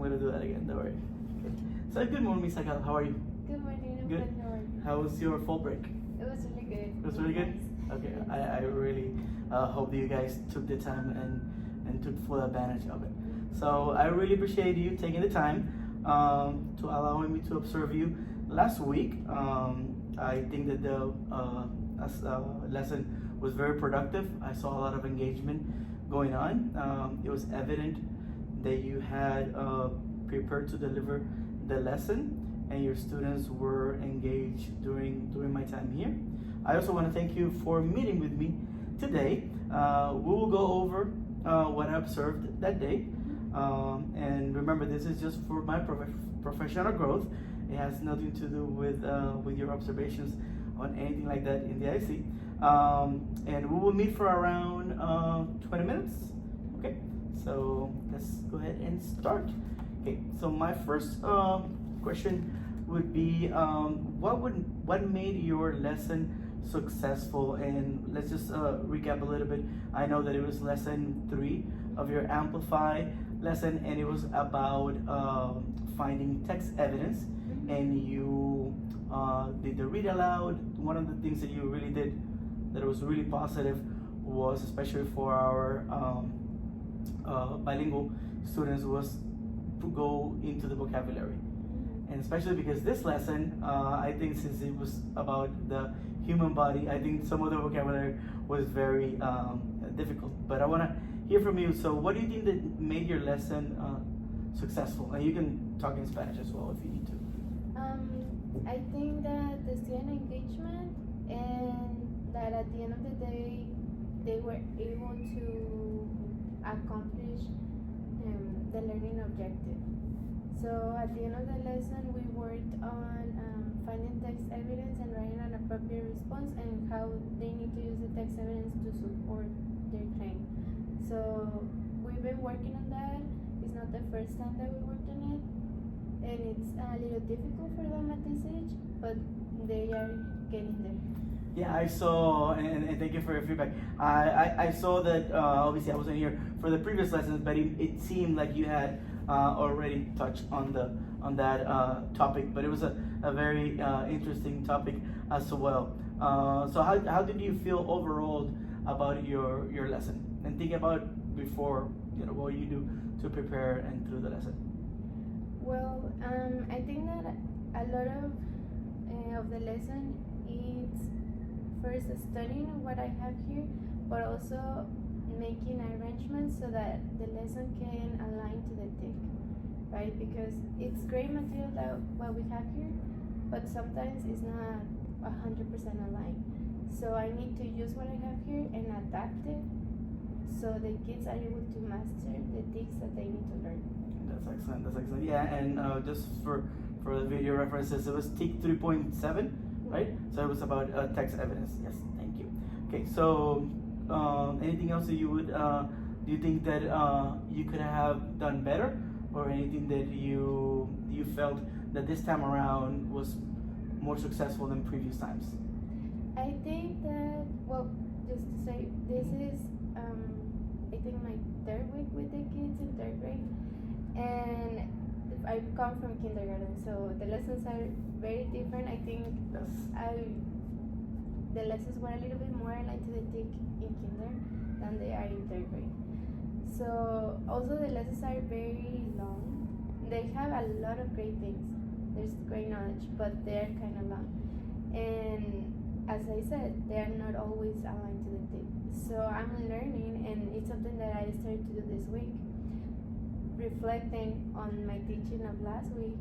gonna do that again. Don't worry. Okay. So good morning, Miss Akal. How are you? Good morning, I'm Good. good. How are you? How was your fall break? It was really good. It was really good. Okay. I really hope that you guys took the time and took full advantage of it. So I really appreciate you taking the time to allowing me to observe you last week. I think that the lesson was very productive. I saw a lot of engagement going on. It was evident that you had prepared to deliver the lesson and your students were engaged during my time here. I also want to thank you for meeting with me today. We will go over what I observed that day. And remember, this is just for my professional growth. It has nothing to do with your observations on anything like that in the IC. And we will meet for around 20 minutes. Okay, so let's go ahead and start. Okay, so my first question would be, what made your lesson successful? And let's just recap a little bit. I know that it was lesson 3 of your Amplify lesson, and it was about finding text evidence, and you did the read aloud. One of the things that you really did that was really positive was, especially for our bilingual students, was to go into the vocabulary. And especially because this lesson, I think since it was about the human body, I think some of the vocabulary was very difficult. But I want to hear from you. So what do you think that made your lesson successful? And you can talk in Spanish as well if you need to. I think that the student engagement, and that at the end of the day, they were able to accomplish the learning objective. So at the end of the lesson, we worked on finding text evidence and writing an appropriate response, and how they need to use the text evidence to support their claim. So we've been working on that. It's not the first time that we worked on it, and it's a little difficult for them at this age, but they are getting there. Yeah, I saw, and thank you for your feedback. I saw that, obviously I wasn't here for the previous lessons, but it seemed like you had already touched on that topic, but it was a very interesting topic as well. So how did you feel overall about your lesson? And think about before, what you do to prepare and through the lesson. Well, I think that a lot of the lesson is first studying what I have here, but also making arrangements so that the lesson can align to the TIC, right? Because it's great material that what we have here, but sometimes it's not 100% aligned. So I need to use what I have here and adapt it so the kids are able to master the TICs that they need to learn. That's excellent. That's excellent. Yeah, and just for the video references, it was TIC 3.7, right? So it was about text evidence. Yes, thank you. Okay, so anything else that you would do you think that you could have done better, or anything that you felt that this time around was more successful than previous times? I think that, well, just to say, this is I think my 3rd week with the kids in 3rd grade, and I come from kindergarten, so the lessons are very different. I think the lessons were a little bit more aligned to the TIC in kinder than they are in 3rd grade. So also the lessons are very long. They have a lot of great things. There's great knowledge, but they're kind of long. And as I said, they are not always aligned to the TIC. So I'm learning, and it's something that I started to do this week, reflecting on my teaching of last week,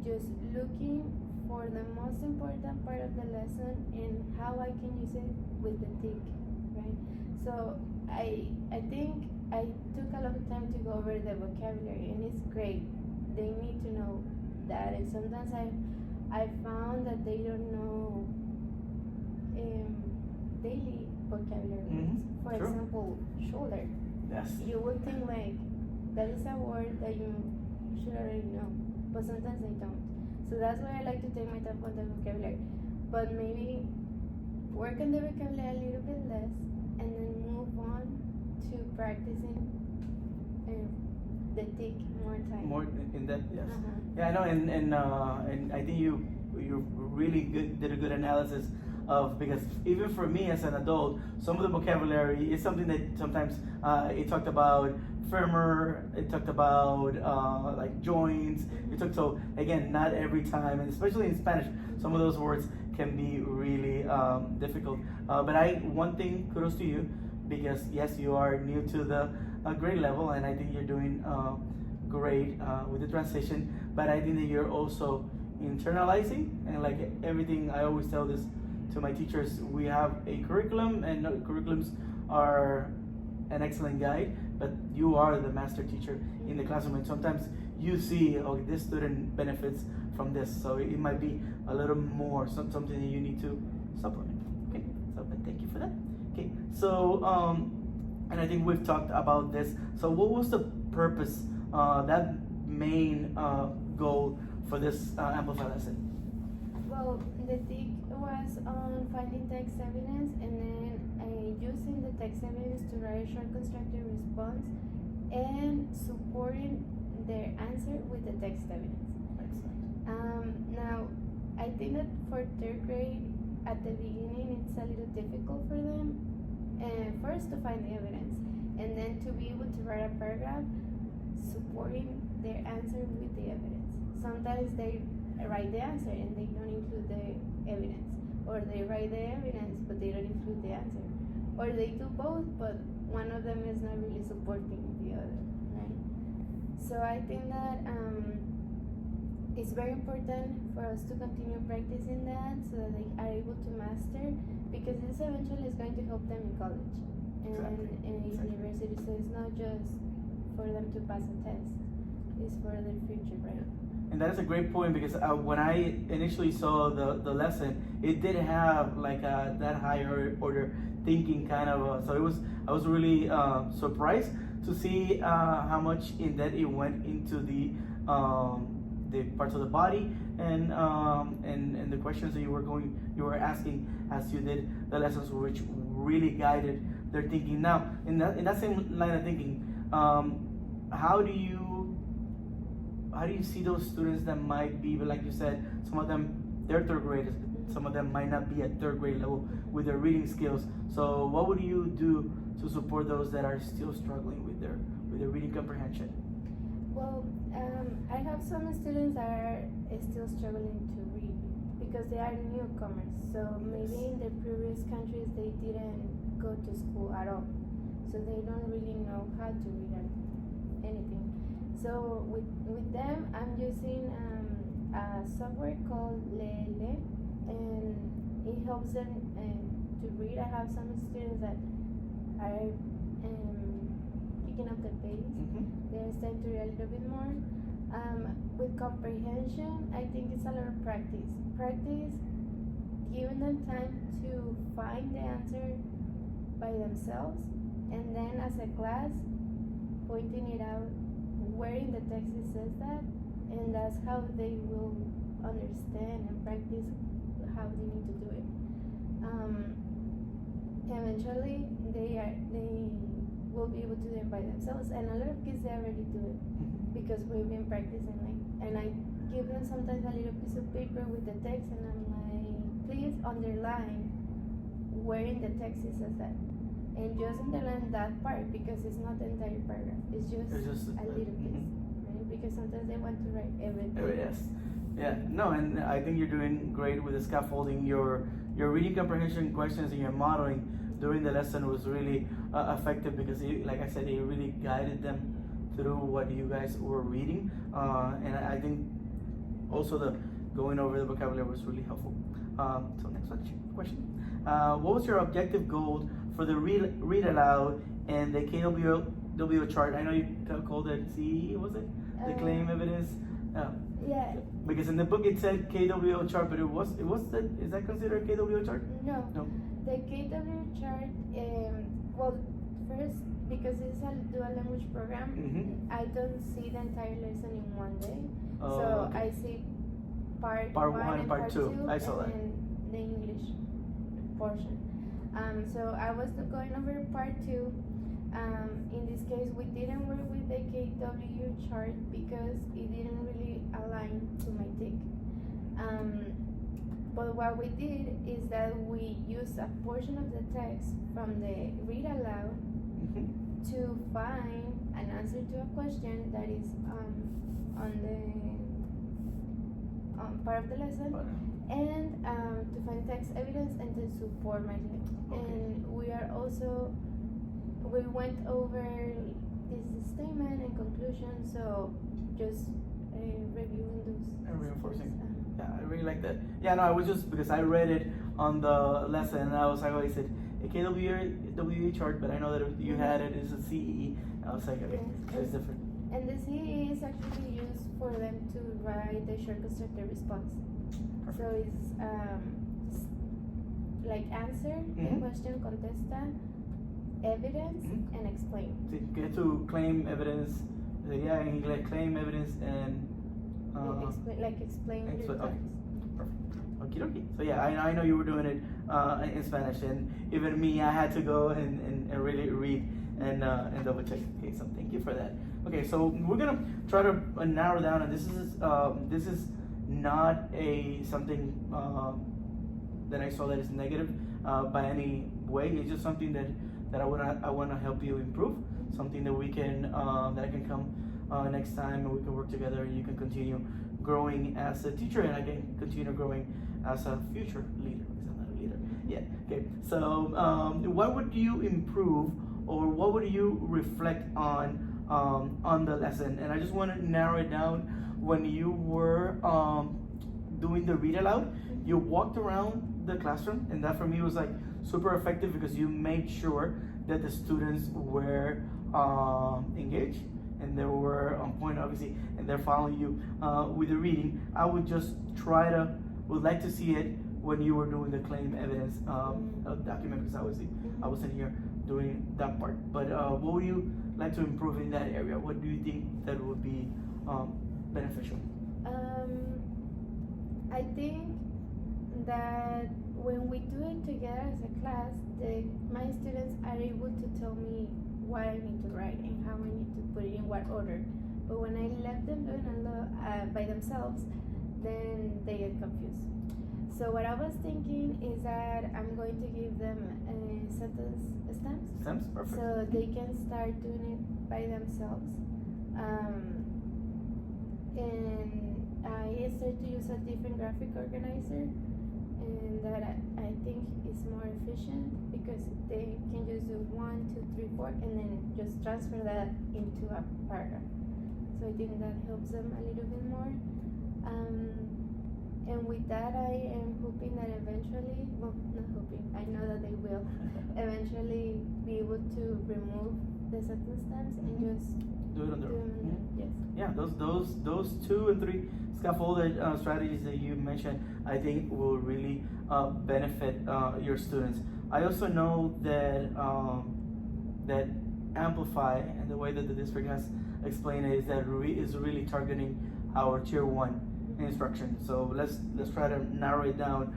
just looking for the most important part of the lesson and how I can use it with the TIC, right? So I think I took a lot of time to go over the vocabulary, and it's great. They need to know that, and sometimes I found that they don't know daily vocabulary words. For True. example, shoulder. Yes. You would think like that is a word that you should already know, but sometimes they don't. So that's why I like to take my time on the vocabulary, but maybe work on the vocabulary a little bit less, and then move on to practicing the TIC more time. More in depth, yes. Uh-huh. Yeah, I know, and I think you really did a good analysis of, because even for me as an adult, some of the vocabulary is something that sometimes it talked about femur, it talked about like joints. It took, so again, not every time, and especially in Spanish, some of those words can be really difficult. But one thing, kudos to you, because yes, you are new to the grade level, and I think you're doing great with the transition. But I think that you're also internalizing, and like everything, I always tell this to my teachers, we have a curriculum, and curriculums are an excellent guide, but you are the master teacher in the classroom, and sometimes you see, oh, this student benefits from this, so it might be a little more something that you need to supplement. Okay, so but thank you for that. Okay, so and I think we've talked about this. So what was the purpose, that main goal for this Amplify lesson? Well, the TIC was on finding text evidence and then using the text evidence to write a short constructed response and supporting their answer with the text evidence. Now, I think that for third grade, at the beginning, it's a little difficult for them. First, to find the evidence, and then to be able to write a paragraph supporting their answer with the evidence. Sometimes they write the answer and they don't include the evidence, or they write the evidence but they don't include the answer, or they do both but one of them is not really supporting the other, right? So I think that it's very important for us to continue practicing that so that they are able to master, because this eventually is going to help them in college and in university. So it's not just for them to pass a test, it's for their future, right? And that is a great point, because when I initially saw the lesson, it did have like that higher order thinking kind of. So I was really surprised to see how much in depth it went into the parts of the body and the questions that you were asking as you did the lessons, which really guided their thinking. Now, in that same line of thinking, how do you see those students that might be, like you said, some of them, they're third graders, some of them might not be at third grade level with their reading skills. So what would you do to support those that are still struggling with their reading comprehension? Well, I have some students that are still struggling to read because they are newcomers. So maybe in the previous countries they didn't go to school at all, so they don't really know how to read anything. So with them, I'm using a software called Lele, and it helps them to read. I have some students that are picking up the pace. They're starting to read a little bit more. With comprehension, I think it's a lot of practice. Practice, giving them time to find the answer by themselves, and then as a class, pointing it out where in the text it says that, and that's how they will understand and practice how they need to do it. Eventually, they will be able to do it by themselves, and a lot of kids, they already do it because we've been practicing. And I give them sometimes a little piece of paper with the text, and I'm like, please underline where in the text it says that. And just underline that part, because it's not the entire paragraph. It's just a little piece, right? Because sometimes they want to write everything. Yes. Yeah. No, and I think you're doing great with the scaffolding. Your reading comprehension questions and your modeling during the lesson was really effective, because like I said, it really guided them through what you guys were reading. And I think also the going over the vocabulary was really helpful. So next question. What was your objective goal for the read aloud and the KW chart? I know you called it CE, was it? The claim evidence? Yeah. Because in the book it said KW chart, but is that considered a KW chart? No. The KW chart, well, first, because it's a dual language program, I don't see the entire lesson in one day. So okay. I see part one and part two. I saw that. And the English portion. So I was going over part two, In this case, we didn't work with the KW chart because it didn't really align to my TIC. But what we did is that we used a portion of the text from the read aloud to find an answer to a question that is on the part of the lesson, and to find text evidence and to support my TIC. And we went over this statement and conclusion, so just reviewing those and reinforcing. Yeah, I really like that. Yeah, no, I was just because I read it on the lesson and I was like, oh, he said a KWA chart, but I know that you had it as a CE. I was like, okay, it's different. And the CE is actually used for them to write the short constructed response. Perfect. So it's like answer the question, contesta, evidence, and explain. So you get to claim evidence. Yeah, and like claim evidence and explain your okay. terms. Perfect. Okie dokie. So yeah, I know you were doing it in Spanish, and even me, I had to go and really read and double check. Okay, so thank you for that. Okay, so we're gonna try to narrow down, and this is not something that I saw that is negative by any way. It's just something that I wanna help you improve. Something that we can that I can come next time and we can work together, and you can continue growing as a teacher, and I can continue growing as a future leader, because I'm not a leader yet. Okay, so what would you improve, or what would you reflect on the lesson? And I just want to narrow it down. When you were doing the read aloud, you walked around the classroom, and that for me was like super effective because you made sure that the students were engaged and they were on point, obviously, and they're following you with the reading. I would just would like to see it when you were doing the claim evidence document, because I wasn't here doing that part. But what would you like to improve in that area? What do you think that would be beneficial? I think that when we do it together as a class, my students are able to tell me what I need to write and how I need to put it in what order. But when I let them do it by themselves, then they get confused. So what I was thinking is that I'm going to give them sentence stamps. Stamps, perfect. So they can start doing it by themselves. And I started to use a different graphic organizer, and that I think is more efficient because they can just do 1, 2, 3, 4, and then just transfer that into a paragraph. So I think that helps them a little bit more. And with that, I am hoping that eventually, well, not hoping, I know that they will eventually be able to remove the sentence stamps and just do it on their own. Yes. Yeah, those 2 and 3 scaffolded strategies that you mentioned, I think will really benefit your students. I also know that that Amplify, and the way that the district has explained it, is that is really targeting our tier 1 instruction. So let's try to narrow it down.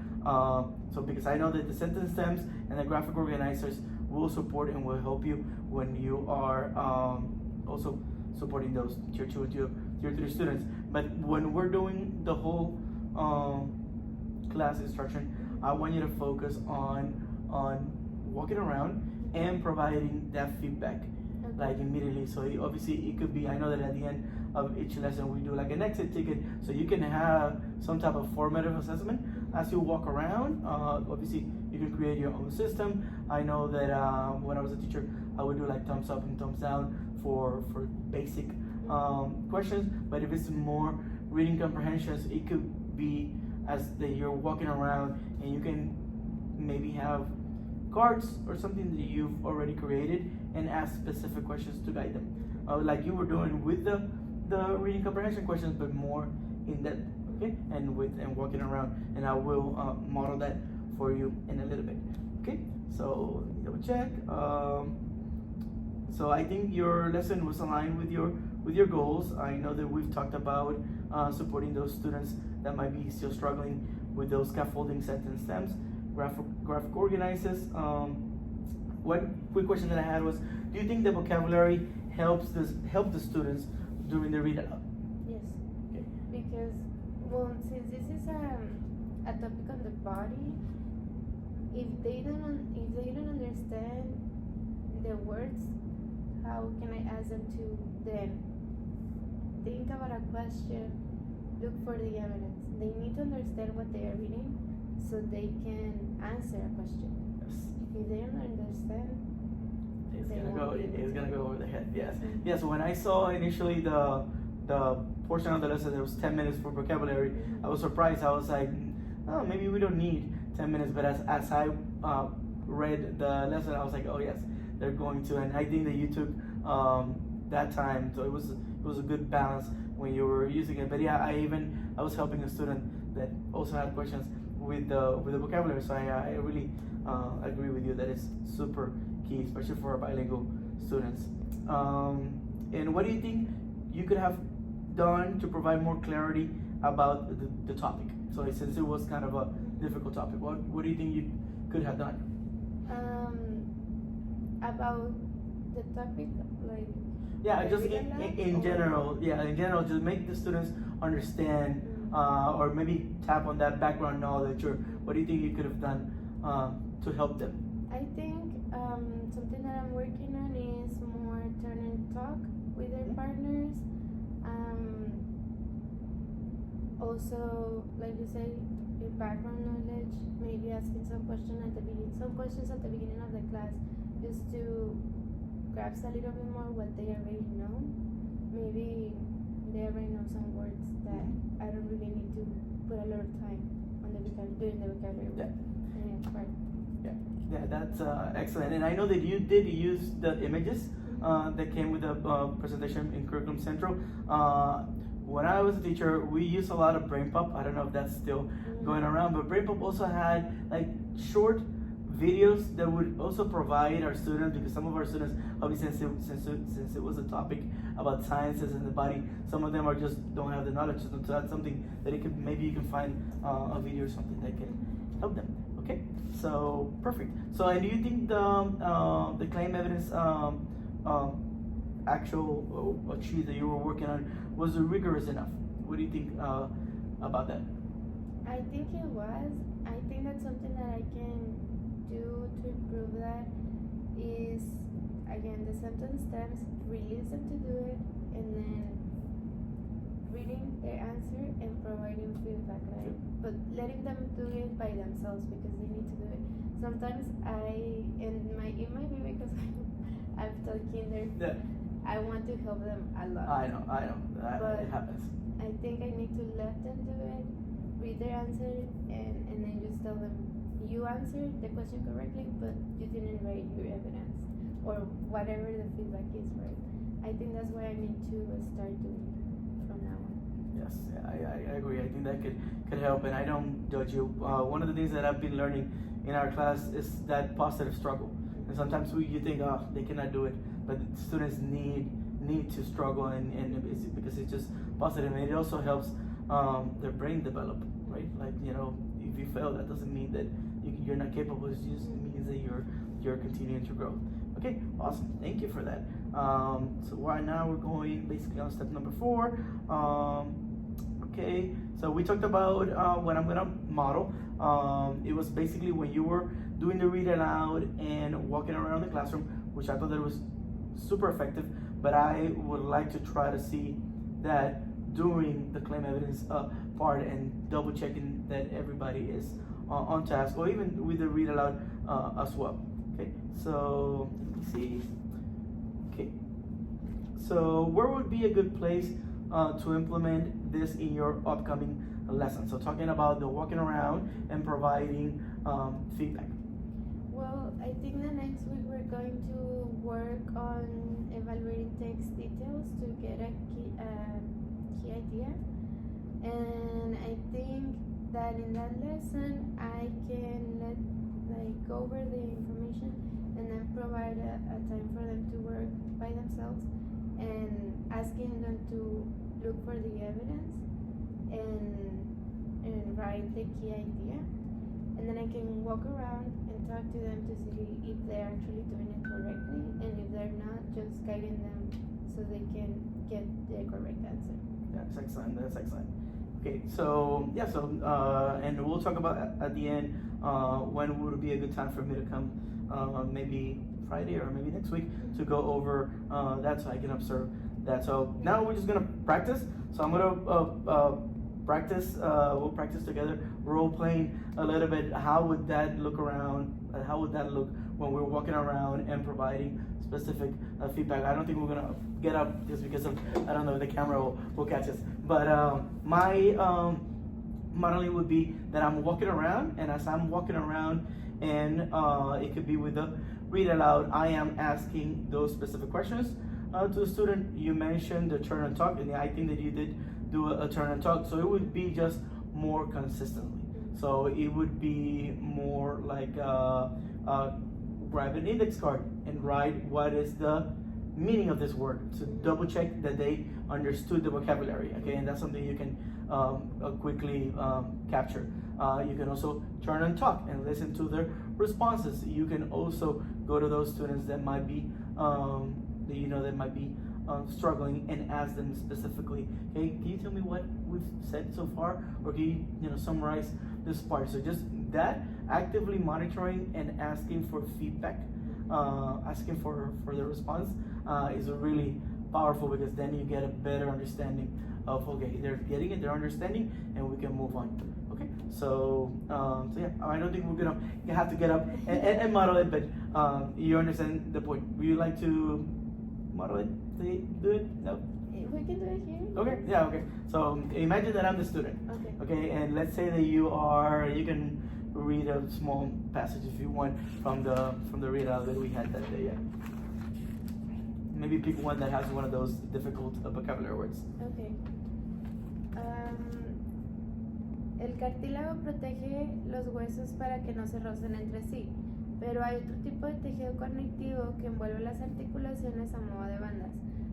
So because I know that the sentence stems and the graphic organizers will support and will help you when you are also supporting those tier 2 and tier 3 students. But when we're doing the whole class instruction, I want you to focus on walking around and providing that feedback like immediately. So obviously it could be, I know that at the end of each lesson we do like an exit ticket, so you can have some type of formative assessment as you walk around. Obviously you can create your own system. I know that when I was a teacher, I would do like thumbs up and thumbs down for basic questions, but if it's more reading comprehensions, it could be as that you're walking around and you can maybe have cards or something that you've already created and ask specific questions to guide them, like you were doing with the reading comprehension questions, but more in depth. Okay, and walking around, and I will model that for you in a little bit. Okay, so let me double check. So I think your lesson was aligned with your goals. I know that we've talked about supporting those students that might be still struggling with those scaffolding sentence stems, graphic organizers. One quick question that I had was, Do you think the vocabulary help the students during the read aloud? Yes, Okay. because well, since this is a topic on the body, if they don't understand the words, how can I ask them to then think about a question, look for the evidence? They need to understand what they are reading so they can answer a question. Yes. If they don't understand, It's they gonna won't go. be able It's to. gonna go over the head. Yes. Mhm. Yes. When I saw initially the portion of the lesson, there was 10 minutes for vocabulary. I was surprised. I was like, oh, maybe we don't need 10 minutes. But as I read the lesson, I was like, oh yes, they're going to. And I think that you took that time, so it was a good balance when you were using it. But yeah, I was helping a student that also had questions with the vocabulary. So I really agree with you that it's super key, especially for our bilingual students. And what do you think you could have done to provide more clarity about the topic? So since it was kind of a difficult topic, what do you think you could have done? About the topic, like Yeah, the just read aloud, in or- general. Yeah, in general, just make the students understand, or maybe tap on that background knowledge. Or what do you think you could have done to help them? I think something that I'm working on is more turn and talk with their Mhm. partners. Also, like you say, your background knowledge. Maybe asking some questions at the beginning of the class, just to grasp a little bit more what they already know. Maybe they already know some words that I don't really need to put a lot of time on during the vocabulary part. Yeah, that's excellent. And I know that you did use the images that came with the presentation in Curriculum Central. When I was a teacher, we used a lot of BrainPop. I don't know if that's still going around, but BrainPop also had like short videos that would also provide our students, because some of our students, obviously since it was a topic about sciences and the body, some of them are just don't have the knowledge. So that's something that maybe you can find a video or something that can help them. Okay, so perfect. So, and do you think the claim evidence actual sheet that you were working on was rigorous enough? What do you think about that? I think it was. I think that's something that I can do to improve that is, again, the sentence stems, release them to do it, and then reading their answer and providing feedback, right? But letting them do it by themselves because they need to do it. Sometimes it might be because I've taught kinder. Yeah. I want to help them a lot. I know, But it happens. I think I need to let them do it, read their answer, and then just tell them, you answered the question correctly, but you didn't write your evidence, or whatever the feedback is, right? I think that's what I need to start doing from now on. Yes, I agree. I think that could help, and I don't judge you. One of the things that I've been learning in our class is that positive struggle. And sometimes you think, oh, they cannot do it, but students need to struggle, and it's because it's just positive, and it also helps their brain develop, right? Like, if you fail, that doesn't mean that you're not capable. It just means that you're continuing to grow. Okay, awesome. Thank you for that. So right now we're going basically on step number 4. Okay, so we talked about what I'm gonna model. It was basically when you were doing the read aloud and walking around the classroom, which I thought that was super effective. But I would like to try to see that during the claim evidence part, and double checking that everybody is on task, or even with the read aloud as well. Okay, so let me see. Okay, so where would be a good place to implement this in your upcoming lesson? So talking about the walking around and providing feedback. Well, I think the next week we're going to work on evaluating text details to get a key idea. And I think that in that lesson I can go over the information and then provide a time for them to work by themselves, and asking them to look for the evidence and write the key idea. and then I can walk around and talk to them to see if they're actually doing it correctly, and if they're not, just guiding them so they can get the correct answer. That's excellent. That's excellent. Okay, so yeah, so and we'll talk about at the end when would be a good time for me to come, maybe Friday or maybe next week to go over that so I can observe that. So now we're just gonna practice. So I'm gonna practice. We'll practice together, role playing a little bit. How would that look around? How would that look when we're walking around and providing specific feedback? I don't think we're gonna get up just because of, I don't know if the camera will catch us. But my modeling would be that I'm walking around, and as I'm walking around, and it could be with the read aloud, I am asking those specific questions to the student. You mentioned the turn and talk, and I think that you did do a turn and talk, so it would be just more consistently. So it would be more like grab an index card and write what is the meaning of this word, to double check that they understood the vocabulary. Okay, and that's something you can quickly capture. You can also turn and talk and listen to their responses. You can also go to those students that might be that might be struggling and ask them specifically, okay, can you tell me what we've said so far, or can you summarize this part? So just that, actively monitoring and asking for feedback, asking for the response is really powerful, because then you get a better understanding of, okay, they're getting it, they're understanding, and we can move on. Okay, so yeah, I don't think we're gonna have to get up and model it, but you understand the point. Would you like to model it? Do it? No? We can do it here. Okay, yeah, okay. So imagine that I'm the student. Okay. Okay, and let's say that you can read a small passage if you want from the readout that we had that day. Yeah. Maybe pick one that has one of those difficult vocabulary words. Okay. El cartílago protege los huesos para que no se rocen entre sí, pero hay otro tipo de tejido conectivo que envuelve las articulaciones a modo de bandas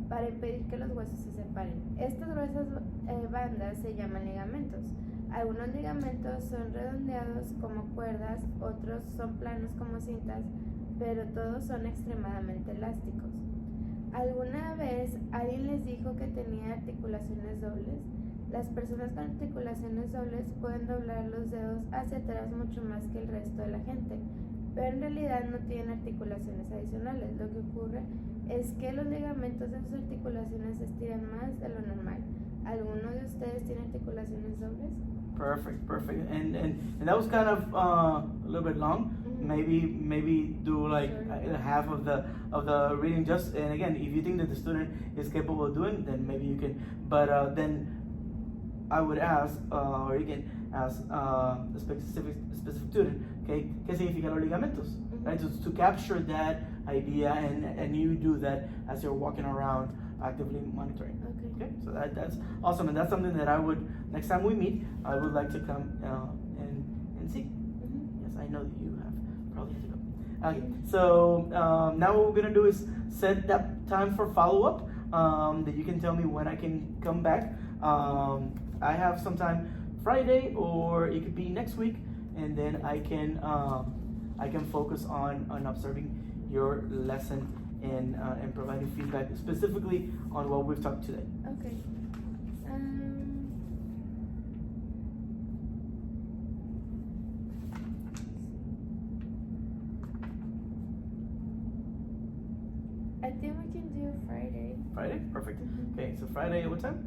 para impedir que los huesos se separen. Estas gruesas bandas se llaman ligamentos. Algunos ligamentos son redondeados como cuerdas, otros son planos como cintas, pero todos son extremadamente elásticos. ¿Alguna vez alguien les dijo que tenía articulaciones dobles? Las personas con articulaciones dobles pueden doblar los dedos hacia atrás mucho más que el resto de la gente, pero en realidad no tienen articulaciones adicionales. Lo que ocurre es que los ligamentos de sus articulaciones se estiran más de lo normal. ¿Alguno de ustedes tiene articulaciones dobles? Perfect. And that was kind of a little bit long. Mm-hmm. Maybe do like Sure. half of the reading. Just, and again, if you think that the student is capable of doing, then maybe you can. But then I would ask, or you can ask the specific student, okay, ¿qué significan los ligamentos? Mm-hmm. Right, to capture that idea, and you do that as you're walking around, actively monitoring. Okay, so that's awesome, and that's something that I would, next time we meet, I would like to come and see. Mm-hmm. Yes, I know that you probably have to go. Okay, so now what we're gonna do is set that time for follow-up, that you can tell me when I can come back. I have some time Friday, or it could be next week, and then I can focus on observing your lesson and providing feedback specifically on what we've talked today. Okay. I think we can do Friday. Friday? Perfect. Mhm. Okay, so Friday at what time?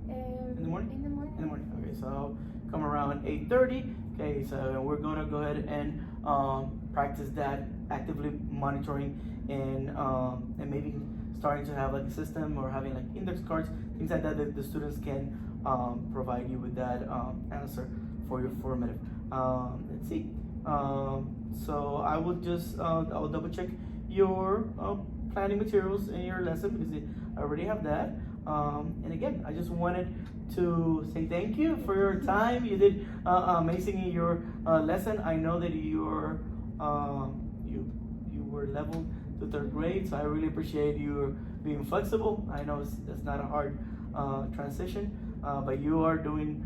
In the morning? In the morning. In the morning. Okay, so I'll come around 8:30. Okay, so we're gonna go ahead and practice that, actively monitoring and maybe starting to have like a system, or having like index cards, things like that the students can provide you with that answer for your formative. Let's see. So I will just I'll double check your planning materials in your lesson, because I already have that. And again, I just wanted to say thank you for your time. You did amazing in your lesson. I know that you were leveled to third grade, so I really appreciate you being flexible. I know it's not a hard transition, but you are doing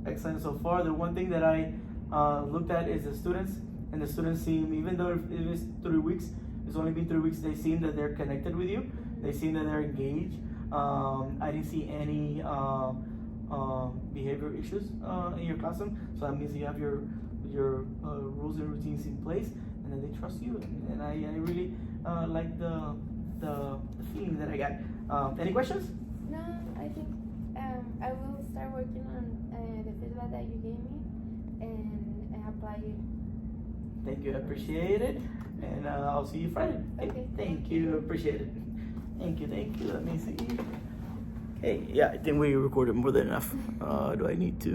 excellent so far. The one thing that I looked at is the students, and the students seem, even though it was 3 weeks, it's only been 3 weeks, they seem that they're connected with you. They seem that they're engaged. I didn't see any behavior issues in your classroom, so that means you have your rules and routines in place, and then they trust you. And I really like the feeling that I got. Any questions? No, I think I will start working on the feedback that you gave me and apply it. Thank you, I appreciate it, and I'll see you Friday. Okay. Thank you, appreciate it. Thank you. Let me see. Okay, yeah, I think we recorded more than enough. Do I need to?